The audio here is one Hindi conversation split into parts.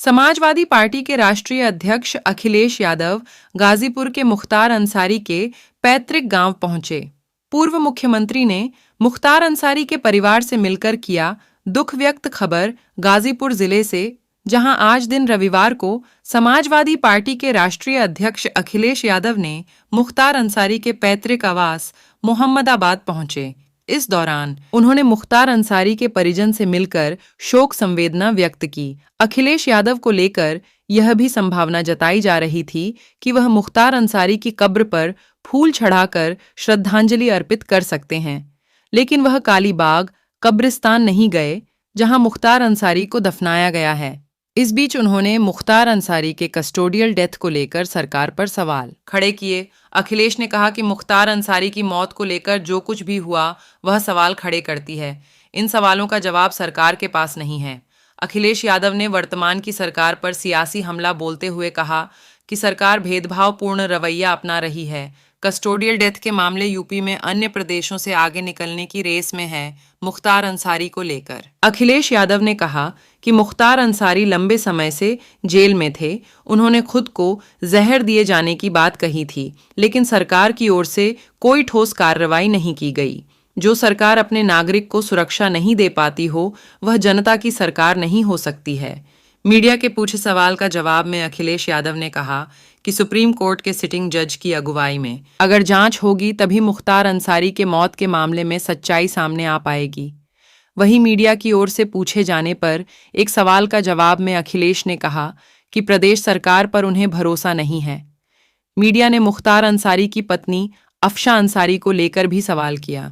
समाजवादी पार्टी के राष्ट्रीय अध्यक्ष अखिलेश यादव गाजीपुर के मुख्तार अंसारी के पैतृक गांव पहुंचे। पूर्व मुख्यमंत्री ने मुख्तार अंसारी के परिवार से मिलकर किया दुख व्यक्त। खबर गाजीपुर जिले से, जहां आज दिन रविवार को समाजवादी पार्टी के राष्ट्रीय अध्यक्ष अखिलेश यादव ने मुख्तार अंसारी के पैतृक आवास मोहम्मदाबाद पहुंचे। इस दौरान उन्होंने मुख्तार अंसारी के परिजन से मिलकर शोक संवेदना व्यक्त की। अखिलेश यादव को लेकर यह भी संभावना जताई जा रही थी कि वह मुख्तार अंसारी की कब्र पर फूल चढ़ाकर श्रद्धांजलि अर्पित कर सकते हैं, लेकिन वह कालीबाग कब्रिस्तान नहीं गए जहां मुख्तार अंसारी को दफनाया गया है। इस बीच उन्होंने मुख्तार अंसारी के कस्टोडियल डेथ को लेकर सरकार पर सवाल खड़े किए। अखिलेश ने कहा कि मुख्तार अंसारी की मौत को लेकर जो कुछ भी हुआ वह सवाल खड़े करती है। इन सवालों का जवाब सरकार के पास नहीं है। अखिलेश यादव ने वर्तमान की सरकार पर सियासी हमला बोलते हुए कहा कि सरकार भेदभावपूर्ण रवैया अपना रही है। कस्टोडियल डेथ के मामले यूपी में अन्य प्रदेशों से आगे निकलने की रेस में है। मुख्तार अंसारी को लेकर अखिलेश यादव ने कहा कि मुख्तार अंसारी लंबे समय से जेल में थे। उन्होंने खुद को जहर दिए जाने की बात कही थी, लेकिन सरकार की ओर से कोई ठोस कार्रवाई नहीं की गई। जो सरकार अपने नागरिक को सुरक्षा नहीं दे पाती हो, वह जनता की सरकार नहीं हो सकती है। मीडिया के पूछे सवाल का जवाब में अखिलेश यादव ने कहा कि सुप्रीम कोर्ट के सिटिंग जज की अगुवाई में अगर जांच होगी तभी मुख्तार अंसारी के मौत के मामले में सच्चाई सामने आ पाएगी। वहीं मीडिया की ओर से पूछे जाने पर एक सवाल का जवाब में अखिलेश ने कहा कि प्रदेश सरकार पर उन्हें भरोसा नहीं है। मीडिया ने मुख्तार अंसारी की पत्नी अफशा अंसारी को लेकर भी सवाल किया।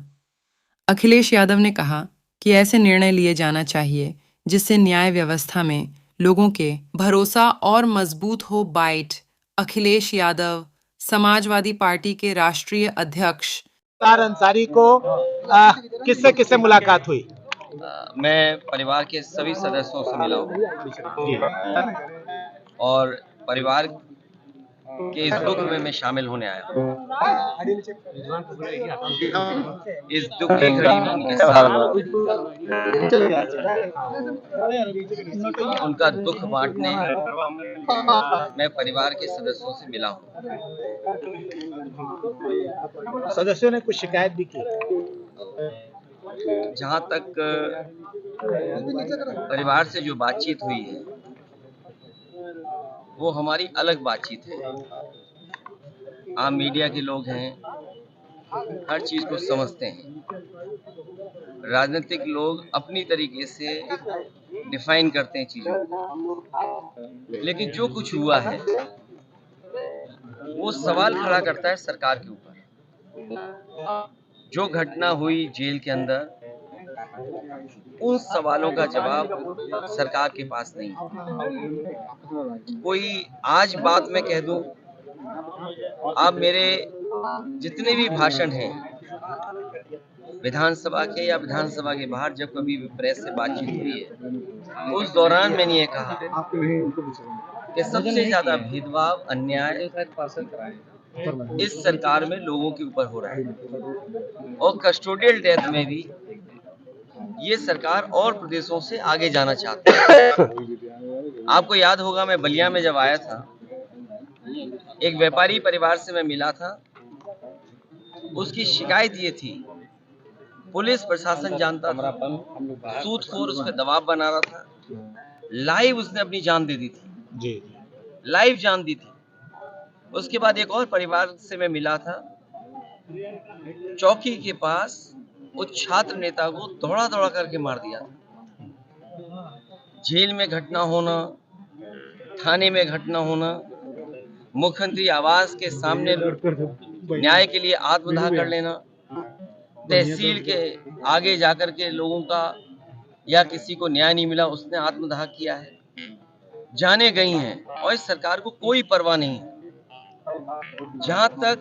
अखिलेश यादव ने कहा कि ऐसे निर्णय लिए जाना चाहिए जिससे न्याय व्यवस्था में लोगों के भरोसा और मजबूत हो। बाइट अखिलेश यादव, समाजवादी पार्टी के राष्ट्रीय अध्यक्ष। मुख्तार अंसारी को किससे किससे मुलाकात हुई? मैं परिवार के सभी सदस्यों से मिला हूँ और परिवार के इस दुख में मैं शामिल होने आया हूँ। इस दुख की घड़ी में उनके साथ उनका दुख बांटने मैं परिवार के सदस्यों से मिला हूँ। सदस्यों ने कुछ शिकायत भी की। जहाँ तक परिवार से जो बातचीत हुई है वो हमारी अलग बातचीत है। आम मीडिया के लोग हैं, हर चीज को समझते हैं। राजनीतिक लोग अपनी तरीके से डिफाइन करते हैं चीजों को, लेकिन जो कुछ हुआ है वो सवाल खड़ा करता है सरकार के ऊपर। जो घटना हुई जेल के अंदर, उन सवालों का जवाब सरकार के पास नहीं है। कोई आज बात मैं कह दूं, आप मेरे जितने भी भाषण हैं विधानसभा के या विधानसभा के बाहर, जब कभी प्रेस से बातचीत हुई है, उस दौरान मैंने ये कहा कि सबसे ज्यादा भेदभाव, अन्याय इस सरकार में लोगों के ऊपर हो रहा है। और कस्टोडियल डेथ में भी ये सरकार और प्रदेशों से आगे जाना चाहती है। आपको याद होगा, मैं बलिया में जब आया था, एक व्यापारी परिवार से मैं मिला था। उसकी शिकायत ये थी, पुलिस प्रशासन जानता था, सूदखोर उस पर दबाव बना रहा था। लाइव उसने अपनी जान दे दी थी, लाइव जान दी थी। उसके बाद एक और परिवार से मैं मिला था, चौकी के पास उस छात्र नेता को दौड़ा दौड़ा करके मार दिया था। जेल में घटना होना, थाने में घटना होना, मुख्यमंत्री आवास के सामने न्याय के लिए आत्मदाह कर लेना, तहसील के आगे जाकर के लोगों का या किसी को न्याय नहीं मिला, उसने आत्मदाह किया है। जाने गई हैं और इस सरकार को कोई परवाह नहीं है। जहां तक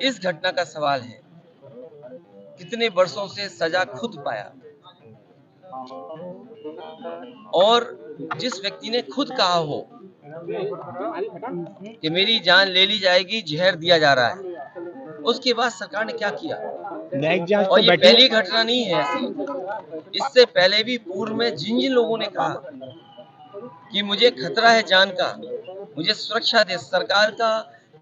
इस घटना का सवाल है, कितने वर्षों से सजा खुद पाया, और जिस व्यक्ति ने खुद कहा हो कि मेरी जान ले ली जाएगी, जहर दिया जा रहा है, उसके बाद सरकार ने क्या किया? और ये पहली घटना नहीं है ऐसी। इससे पहले भी पूर्व में जिन जिन लोगों ने कहा कि मुझे खतरा है जान का, मुझे सुरक्षा दे। सरकार का